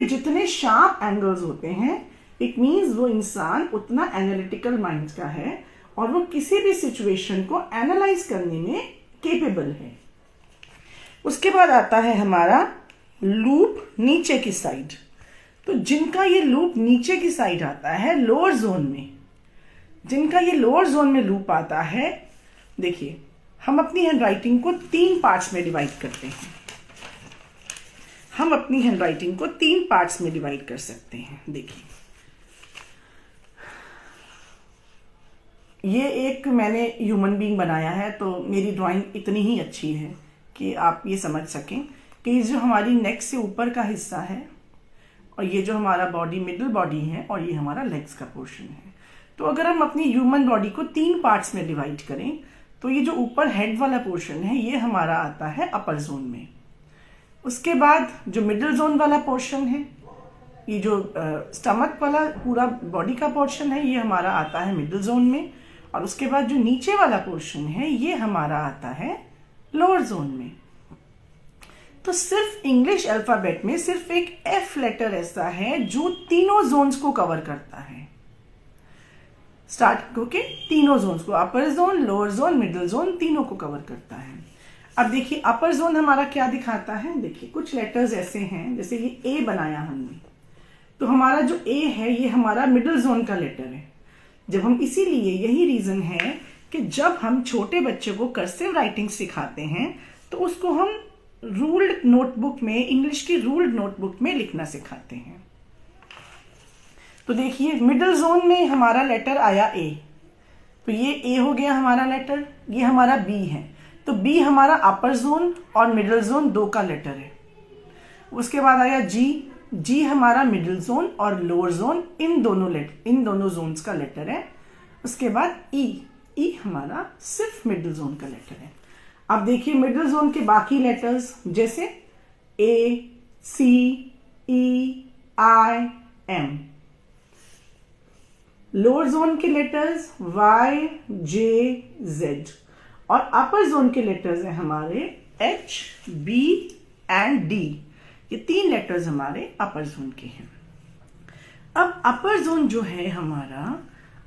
जितने sharp angles होते हैं, इट मीन्स वो इंसान उतना एनालिटिकल माइंड का है और वो किसी भी सिचुएशन को एनालाइज करने में केपेबल है। उसके बाद आता है हमारा लूप नीचे की साइड। तो जिनका ये लूप नीचे की साइड आता है लोअर जोन में, जिनका ये लोअर जोन में लूप आता है, देखिए हम अपनी हैंडराइटिंग को 3 पार्ट्स में डिवाइड करते हैं। हम अपनी हैंडराइटिंग को 3 पार्ट्स में डिवाइड कर सकते हैं। देखिए ये एक मैंने ह्यूमन बीइंग बनाया है, तो मेरी ड्राइंग इतनी ही अच्छी है कि आप ये समझ सकें कि जो हमारी नेक से ऊपर का हिस्सा है और ये जो हमारा बॉडी मिडिल बॉडी है और ये हमारा लेग्स का पोर्शन है। तो अगर हम अपनी ह्यूमन बॉडी को 3 पार्ट्स में डिवाइड करें तो ये जो ऊपर हेड वाला पोर्शन है ये हमारा आता है अपर जोन में। उसके बाद जो मिडिल जोन वाला पोर्शन है, ये जो स्टमक वाला पूरा बॉडी का पोर्शन है, ये हमारा आता है मिडिल जोन में। और उसके बाद जो नीचे वाला पोर्शन है ये हमारा आता है लोअर जोन में। तो सिर्फ इंग्लिश अल्फाबेट में सिर्फ एक एफ लेटर ऐसा है जो तीनों जोन्स को कवर करता है। स्टार्ट होके तीनों जोन्स को, अपर zone, lower zone, middle zone, तीनों को कवर करता है। अब देखिए अपर जोन हमारा क्या दिखाता है। देखिए कुछ लेटर्स ऐसे हैं, जैसे ये ए बनाया हमने, तो हमारा जो ए है ये हमारा मिडिल जोन का लेटर है। जब हम इसीलिए यही रीजन है कि जब हम छोटे बच्चे को कर्सिव राइटिंग सिखाते हैं तो उसको हम रूल्ड नोटबुक में, इंग्लिश की रूल्ड नोटबुक में लिखना सिखाते हैं। तो देखिए मिडिल जोन में हमारा लेटर आया ए, तो ये ए हो गया हमारा लेटर। ये हमारा बी है, तो बी हमारा अपर जोन और मिडिल जोन 2 का लेटर है। उसके बाद आया जी, जी हमारा मिडिल जोन और लोअर जोन इन दोनों जोन्स का लेटर है। उसके बाद ई, ई हमारा सिर्फ मिडिल जोन का लेटर है। अब देखिए मिडिल जोन के बाकी लेटर्स जैसे ए, सी, ई, आई, एम। लोअर जोन के लेटर्स वाई, जे, जेड और अपर जोन के लेटर्स हैं हमारे एच, बी एंड डी। ये 3 लेटर्स हमारे अपर जोन के हैं। अब अपर जोन जो है हमारा,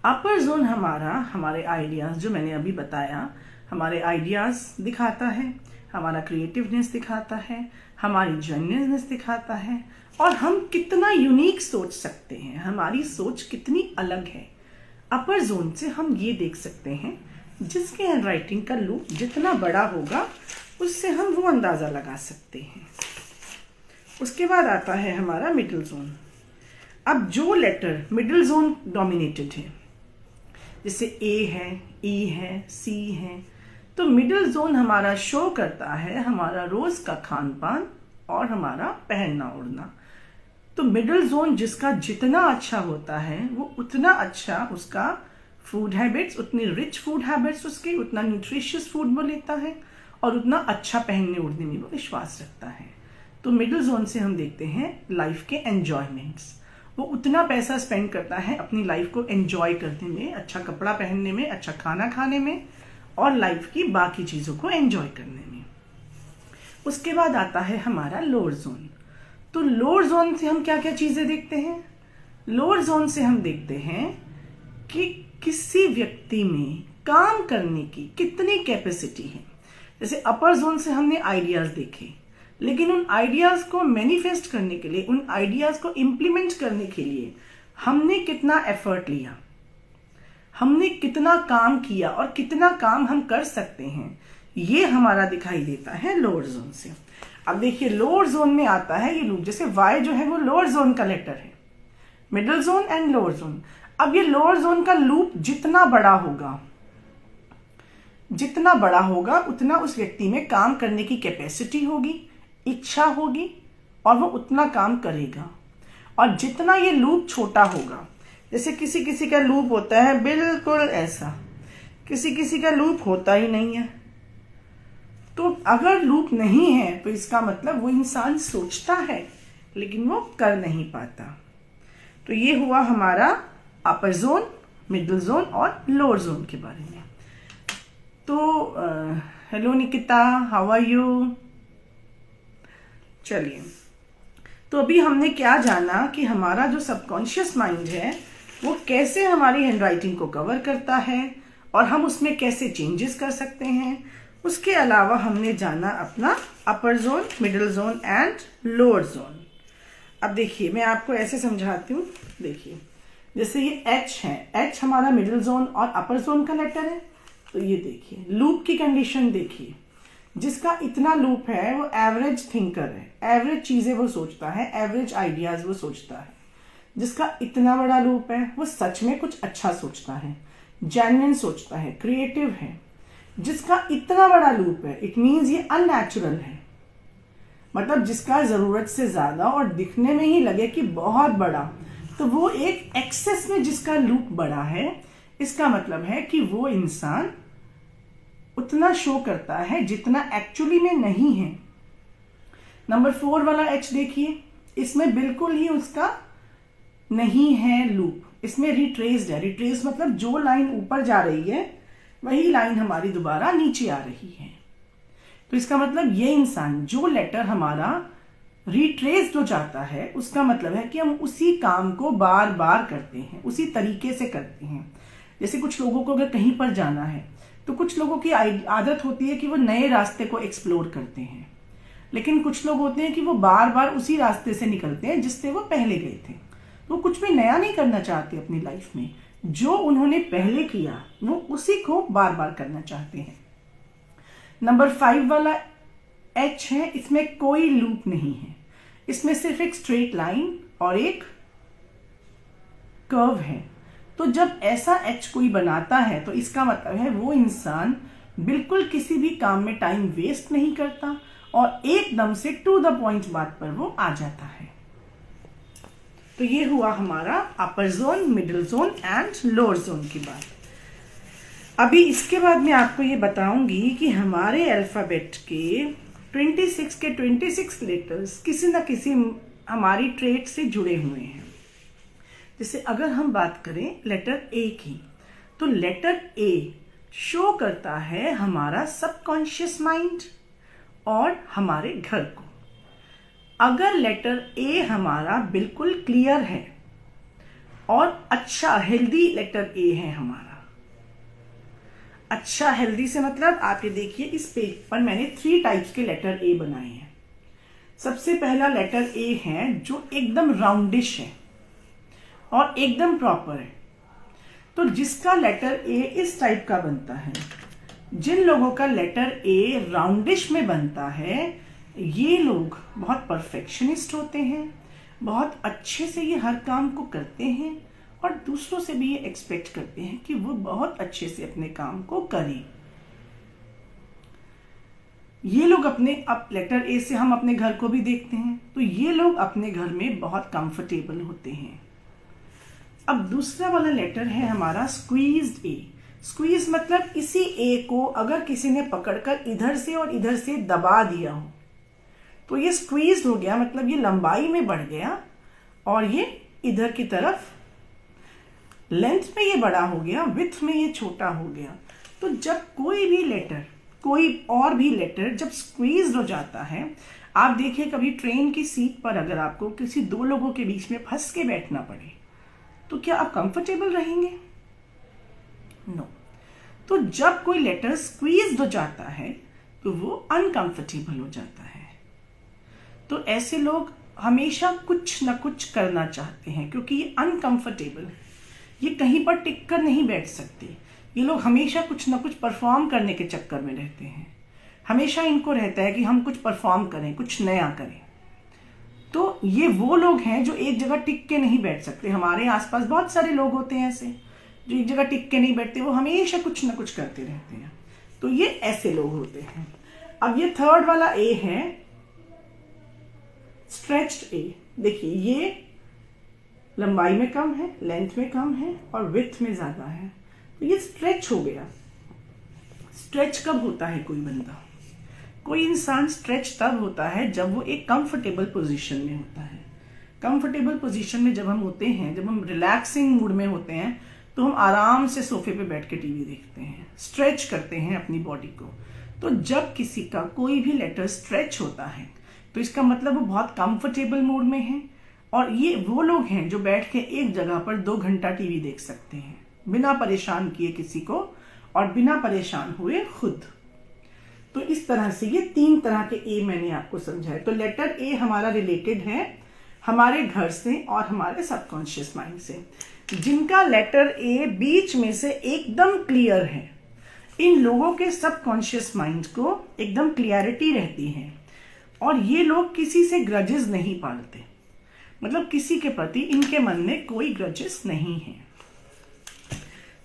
अपर जोन हमारा हमारे आइडियाज, जो मैंने अभी बताया, हमारे आइडियाज दिखाता है, हमारा क्रिएटिवनेस दिखाता है, हमारी जेन्युइननेस दिखाता है और हम कितना यूनिक सोच सकते हैं, हमारी सोच कितनी अलग है। अपर जोन से हम ये देख सकते हैं, जिसके हैंडराइटिंग का लूप जितना बड़ा होगा उससे हम वो अंदाजा लगा सकते हैं। उसके बाद आता है हमारा मिडिल जोन। अब जो लेटर मिडिल जोन डोमिनेटेड है, जैसे ए है, ई है, सी है, तो मिडिल जोन हमारा शो करता है हमारा रोज का खान पान और हमारा पहनना ओढ़ना। तो मिडिल जोन जिसका जितना अच्छा होता है वो उतना अच्छा उसका फूड हैबिट्स, उतनी रिच फूड हैबिट्स उसके, उतना न्यूट्रिशियस फूड वो लेता है और उतना अच्छा पहनने ओढ़ने में वो विश्वास रखता है। तो मिडिल जोन से हम देखते हैं लाइफ के एंजॉयमेंट्स। वो उतना पैसा स्पेंड करता है अपनी लाइफ को एंजॉय करने में, अच्छा कपड़ा पहनने में, अच्छा खाना खाने में और लाइफ की बाकी चीजों को एंजॉय करने में। उसके बाद आता है हमारा लोअर जोन। तो लोअर जोन से हम क्या क्या चीजें देखते हैं। लोअर जोन से हम देखते हैं कि किसी व्यक्ति में काम करने की कितनी कैपेसिटी है। जैसे अपर जोन से हमने आइडियाज देखे, लेकिन उन आइडियाज को मैनिफेस्ट करने के लिए, उन आइडियाज को इम्प्लीमेंट करने के लिए हमने कितना एफर्ट लिया, हमने कितना काम किया और कितना काम हम कर सकते हैं, ये हमारा दिखाई देता है लोअर जोन से। अब देखिए लोअर जोन में आता है ये लूप, जैसे वाई जो है वो लोअर जोन का लेटर है, middle zone and lower zone. अब ये लोअर जोन का लूप जितना बड़ा होगा, जितना बड़ा होगा उतना उस व्यक्ति में काम करने की कैपेसिटी होगी, इच्छा होगी और वो उतना काम करेगा। और जितना ये लूप छोटा होगा, जैसे किसी किसी का लूप होता है बिल्कुल ऐसा, किसी किसी का लूप होता ही नहीं है। तो अगर लूप नहीं है तो इसका मतलब वो इंसान सोचता है लेकिन वो कर नहीं पाता। तो ये हुआ हमारा अपर जोन, मिडिल जोन और लोअर जोन के बारे में। तो hello Nikita, how are you. चलिए, तो अभी हमने क्या जाना कि हमारा जो सबकॉन्शियस माइंड है वो कैसे हमारी हैंडराइटिंग को कवर करता है और हम उसमें कैसे चेंजेस कर सकते हैं। उसके अलावा हमने जाना अपना अपर zone, middle zone and lower zone. अब देखिए मैं आपको ऐसे समझाती हूँ। देखिए जैसे ये H है, H हमारा मिडिल जोन और अपर जोन का लेटर है। तो ये देखिए लूप की कंडीशन देखिए, जिसका इतना लूप है वो एवरेज थिंकर है, एवरेज चीजें वो सोचता है, एवरेज आइडियाज वो सोचता है। जिसका इतना बड़ा लूप है वो सच में कुछ अच्छा सोचता है, जेन्युइन सोचता है, क्रिएटिव है। जिसका इतना बड़ा लूप है इट मीन्स ये अननेचुरल है, मतलब जिसका जरूरत से ज्यादा और दिखने में ही लगे कि बहुत बड़ा, तो वो एक एक्सेस में जिसका लूप बड़ा है, इसका मतलब है कि वो इंसान उतना शो करता है जितना एक्चुअली में नहीं है। नंबर 4 वाला H देखिए, इसमें बिल्कुल ही उसका नहीं है लूप, इसमें रिट्रेस्ड है। रिट्रेस मतलब जो लाइन ऊपर जा रही है वही लाइन हमारी दोबारा नीचे आ रही है। तो इसका मतलब ये इंसान, जो लेटर हमारा रिट्रेस्ड हो जाता है, उसका मतलब है कि हम उसी काम को बार बार करते हैं, उसी तरीके से करते हैं। जैसे कुछ लोगों को अगर कहीं पर जाना है तो कुछ लोगों की आदत होती है कि वो नए रास्ते को एक्सप्लोर करते हैं, लेकिन कुछ लोग होते हैं कि वो बार बार उसी रास्ते से निकलते हैं जिससे वो पहले गए थे। वो कुछ भी नया नहीं करना चाहते अपनी लाइफ में, जो उन्होंने पहले किया वो उसी को बार बार करना चाहते हैं। नंबर 5 वाला H है, इसमें कोई लूप नहीं है, इसमें सिर्फ एक स्ट्रेट लाइन और एक कर्व है। तो जब ऐसा H कोई बनाता है तो इसका मतलब है वो इंसान बिल्कुल किसी भी काम में टाइम वेस्ट नहीं करता और एकदम से टू द पॉइंट बात पर वो आ जाता है। तो ये हुआ हमारा upper zone, middle zone and lower zone की बात। अभी इसके बाद मैं आपको ये बताऊंगी कि हमारे अल्फाबेट के 26 लेटर्स किसी ना किसी हमारी ट्रेट से जुड़े हुए हैं। जैसे अगर हम बात करें लेटर A की, तो लेटर A शो करता है हमारा सबकॉन्शियस माइंड और हमारे घर को। अगर लेटर A हमारा बिल्कुल क्लियर है और अच्छा हेल्दी लेटर A है हमारा, अच्छा हेल्दी से मतलब आप ये देखिए इस पेज पर मैंने 3 टाइप्स के लेटर A बनाए हैं। सबसे पहला लेटर A है जो एकदम राउंडिश है और एकदम प्रॉपर है। तो जिसका लेटर A इस टाइप का बनता है, जिन लोगों का लेटर A राउंडिश में बनता है, ये लोग बहुत परफेक्शनिस्ट होते हैं, बहुत अच्छे से ये हर काम को करते हैं और दूसरों से भी ये एक्सपेक्ट करते हैं कि वो बहुत अच्छे से अपने काम को करें। ये लोग अब लेटर A से हम अपने घर को भी देखते हैं, तो ये लोग अपने घर में बहुत कंफर्टेबल होते हैं। अब दूसरा वाला लेटर है हमारा स्क्वीज्ड A। स्क्वीज मतलब इसी A को अगर किसी ने पकड़कर इधर से और इधर से दबा दिया हो तो ये स्क्वीज्ड हो गया, मतलब ये लंबाई में बढ़ गया और ये इधर की तरफ लेंथ में ये बड़ा हो गया, विड्थ में ये छोटा हो गया। तो जब कोई भी लेटर, कोई और भी लेटर जब स्क्वीज्ड हो जाता है, आप देखिए कभी ट्रेन की सीट पर अगर आपको किसी 2 लोगों के बीच में फंस के बैठना पड़े तो क्या आप कंफर्टेबल रहेंगे? नो। तो जब कोई लेटर स्क्वीज्ड हो जाता है तो वो अनकंफर्टेबल हो जाता है। तो ऐसे लोग हमेशा कुछ ना कुछ करना चाहते हैं क्योंकि ये अनकंफर्टेबल है, ये कहीं पर टिक कर नहीं बैठ सकते। ये लोग हमेशा कुछ ना कुछ परफॉर्म करने के चक्कर में रहते हैं, हमेशा इनको रहता है कि हम कुछ परफॉर्म करें, कुछ नया करें। तो ये वो लोग हैं जो एक जगह टिक के नहीं बैठ सकते। हमारे आसपास बहुत सारे लोग होते हैं ऐसे जो एक जगह टिक के नहीं बैठते, वो हमेशा कुछ ना कुछ करते रहते हैं। तो ये ऐसे लोग होते हैं। अब ये थर्ड वाला A है स्ट्रेच्ड A। देखिए ये लंबाई में कम है, लेंथ में कम है और विड्थ में ज्यादा है, तो ये स्ट्रेच हो गया। स्ट्रेच कब होता है कोई बंदा, कोई इंसान स्ट्रेच तब होता है जब वो एक कंफर्टेबल पोजीशन में होता है। कंफर्टेबल पोजीशन में जब हम होते हैं, जब हम रिलैक्सिंग मूड में होते हैं, तो हम आराम से सोफे पे बैठ के टीवी देखते हैं, स्ट्रेच करते हैं अपनी बॉडी को। तो जब किसी का कोई भी लेटर स्ट्रेच होता है तो इसका मतलब वो बहुत कंफर्टेबल मूड में हैं, और ये वो लोग हैं जो बैठ के एक जगह पर 2 घंटा टीवी देख सकते हैं बिना परेशान किए किसी को और बिना परेशान हुए खुद। तो इस तरह से ये 3 तरह के ए मैंने आपको समझाया। तो लेटर ए हमारा रिलेटेड है हमारे घर से और हमारे सबकॉन्शियस माइंड से। जिनका लेटर ए बीच में से एकदम क्लियर है, इन लोगों के सबकॉन्शियस माइंड को एकदम क्लियरिटी रहती है, और ये लोग किसी से ग्रजेस नहीं पालते, मतलब किसी के प्रति इनके मन में कोई ग्रजेस नहीं है।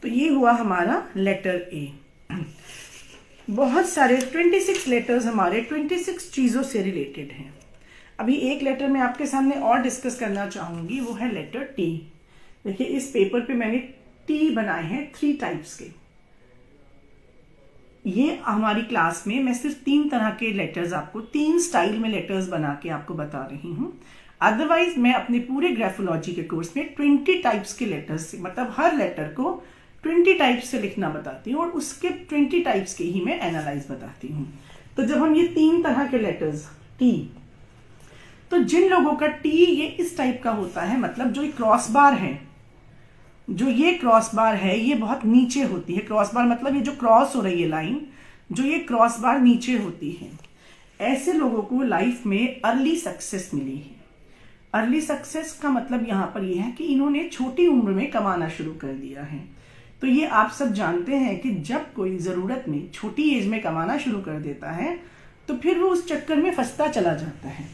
तो ये हुआ हमारा लेटर ए। बहुत सारे 26 लेटर्स हमारे 26 चीजों से रिलेटेड हैं। अभी एक लेटर मैं आपके सामने और डिस्कस करना चाहूंगी, वो है लेटर टी। देखिए इस पेपर पे मैंने टी बनाए हैं 3 टाइप्स के। ये हमारी क्लास में मैं सिर्फ 3 तरह के लेटर्स आपको 3 स्टाइल में लेटर्स बना के आपको बता रही हूँ। अदरवाइज मैं अपने पूरे ग्राफोलॉजी के कोर्स में 20 टाइप्स के लेटर्स से, मतलब हर लेटर को 20 टाइप्स से लिखना बताती हूँ और उसके 20 टाइप्स के ही मैं एनालाइज बताती हूँ। तो जब हम ये 3 तरह के लेटर्स टी, तो जिन लोगों का टी ये इस टाइप का होता है, मतलब जो क्रॉस बार है, जो ये क्रॉस बार है ये बहुत नीचे होती है। क्रॉस बार मतलब ये जो क्रॉस हो रही है लाइन, जो ये क्रॉस बार नीचे होती है, ऐसे लोगों को लाइफ में अर्ली सक्सेस मिली है। अर्ली सक्सेस का मतलब यहाँ पर ये है कि इन्होंने छोटी उम्र में कमाना शुरू कर दिया है। तो ये आप सब जानते हैं कि जब कोई जरूरत में छोटी एज में कमाना शुरू कर देता है तो फिर वो उस चक्कर में फंसता चला जाता है।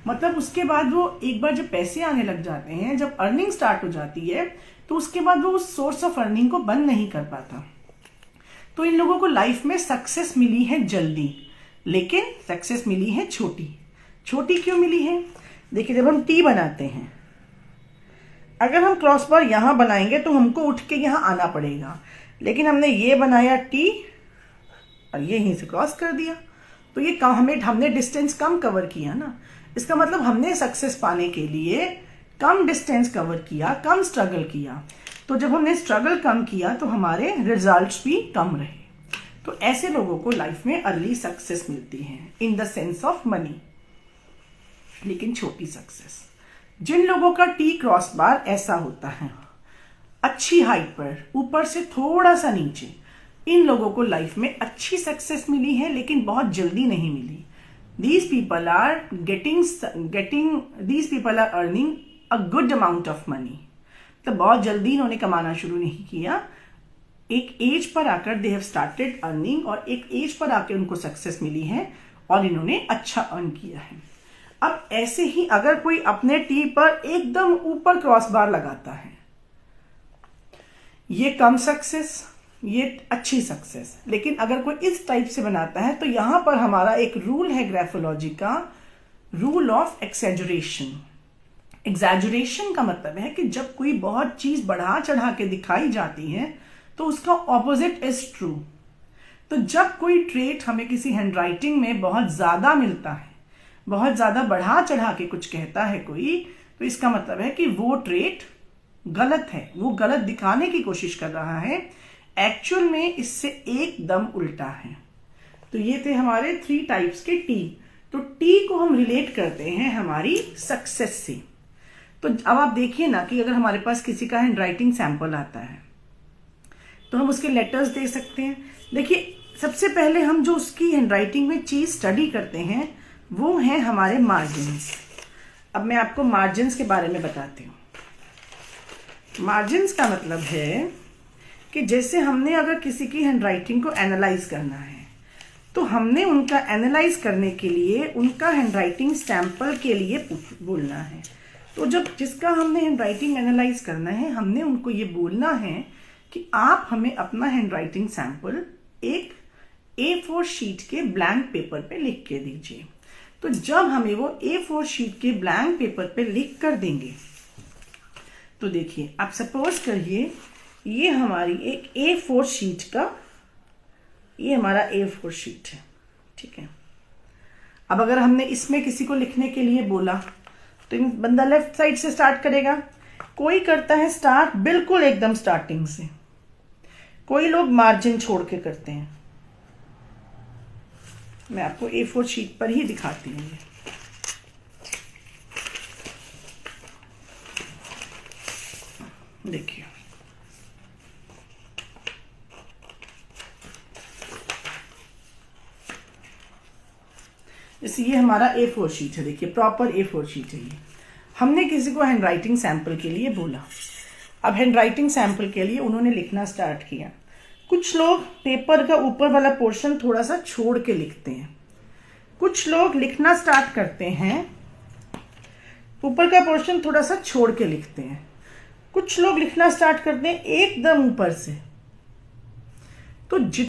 मतलब उसके बाद वो एक बार जब पैसे आने लग जाते हैं, जब अर्निंग स्टार्ट हो जाती है, तो उसके बाद वो उस सोर्स ऑफ अर्निंग को बंद नहीं कर पाता। तो इन लोगों को लाइफ में सक्सेस मिली है जल्दी, लेकिन सक्सेस मिली है छोटी। छोटी क्यों मिली है? देखिए जब हम टी बनाते हैं, अगर हम क्रॉस बार यहां बनाएंगे तो हमको उठ के यहां आना पड़ेगा, लेकिन हमने ये बनाया टी और ये यहीं से क्रॉस कर दिया, तो ये हमने डिस्टेंस कम कवर किया ना। इसका मतलब हमने सक्सेस पाने के लिए कम डिस्टेंस कवर किया, कम स्ट्रगल किया। तो जब हमने स्ट्रगल कम किया तो हमारे रिजल्ट्स भी कम रहे। तो ऐसे लोगों को लाइफ में अर्ली सक्सेस मिलती है in the sense of money, लेकिन छोटी सक्सेस। जिन लोगों का टी क्रॉस बार ऐसा होता है, अच्छी हाइट पर, ऊपर से थोड़ा सा नीचे, इन लोगों को लाइफ में अच्छी सक्सेस मिली है, लेकिन बहुत जल्दी नहीं मिली। These people are earning a good amount of money. तो बहुत जल्दी इन्होंने कमाना शुरू नहीं किया। एक एज पर आकर they have started earning, और एक एज पर आकर उनको सक्सेस मिली है और इन्होंने अच्छा अर्न किया है। अब ऐसे ही अगर कोई अपने टी पर एकदम ऊपर क्रॉस बार लगाता है, ये कम सक्सेस, ये अच्छी सक्सेस। लेकिन अगर कोई इस टाइप से बनाता है तो यहां पर हमारा एक रूल है ग्राफोलॉजी का, रूल ऑफ एक्सेजरेशन। एग्जैजुरेशन का मतलब है कि जब कोई बहुत चीज बढ़ा चढ़ा के दिखाई जाती है तो उसका ऑपोजिट इज ट्रू। तो जब कोई ट्रेट हमें किसी हैंडराइटिंग में बहुत ज्यादा मिलता है, बहुत ज्यादा बढ़ा चढ़ा के कुछ कहता है कोई, तो इसका मतलब है कि वो ट्रेट गलत है, वो गलत दिखाने की कोशिश कर रहा है। एक्चुअल में इससे एकदम उल्टा है। तो ये थे हमारे 3 टाइप्स के टी। तो टी को हम रिलेट करते हैं हमारी सक्सेस से। तो अब आप देखिए ना कि अगर हमारे पास किसी का हैंडराइटिंग सैंपल आता है तो हम उसके लेटर्स दे सकते हैं। देखिए सबसे पहले हम जो उसकी हैंडराइटिंग में चीज स्टडी करते हैं वो है हमारे मार्जिन्स। अब मैं आपको मार्जिन्स के बारे में बताती हूँ। मार्जिन्स का मतलब है कि जैसे हमने अगर किसी की हैंडराइटिंग को एनालाइज करना है तो हमने उनका एनालाइज करने के लिए उनका हैंडराइटिंग सैंपल के लिए बोलना है। तो जब जिसका हमने हैंडराइटिंग एनालाइज करना है, हमने उनको ये बोलना है कि आप हमें अपना हैंडराइटिंग सैंपल एक A4 शीट के ब्लैंक पेपर पे लिख के दीजिए। तो जब हमें वो A4 शीट के ब्लैंक पेपर पे लिख कर देंगे तो देखिए आप सपोज करिए ये हमारी एक A4 शीट का, ये हमारा A4 शीट है, ठीक है। अब अगर हमने इसमें किसी को लिखने के लिए बोला तो बंदा लेफ्ट साइड से स्टार्ट करेगा, कोई करता है स्टार्ट बिल्कुल एकदम स्टार्टिंग से, कोई लोग मार्जिन छोड़ के करते हैं। मैं आपको A4 शीट पर ही दिखाती हूँ। देखिए जैसे ये हमारा A4 शीट है, देखिए प्रॉपर A4 शीट है ये। हमने किसी को हैंडराइटिंग सैंपल के लिए बोला। अब हैंडराइटिंग सैंपल के लिए उन्होंने लिखना स्टार्ट किया। कुछ लोग पेपर का ऊपर वाला पोर्शन थोड़ा सा छोड़ के लिखते हैं, कुछ लोग लिखना स्टार्ट करते हैं, ऊपर का पोर्शन थोड़ा सा छोड़ के लिखते हैं, कुछ लोग लिखना स्टार्ट करते हैं एकदम ऊपर से। तो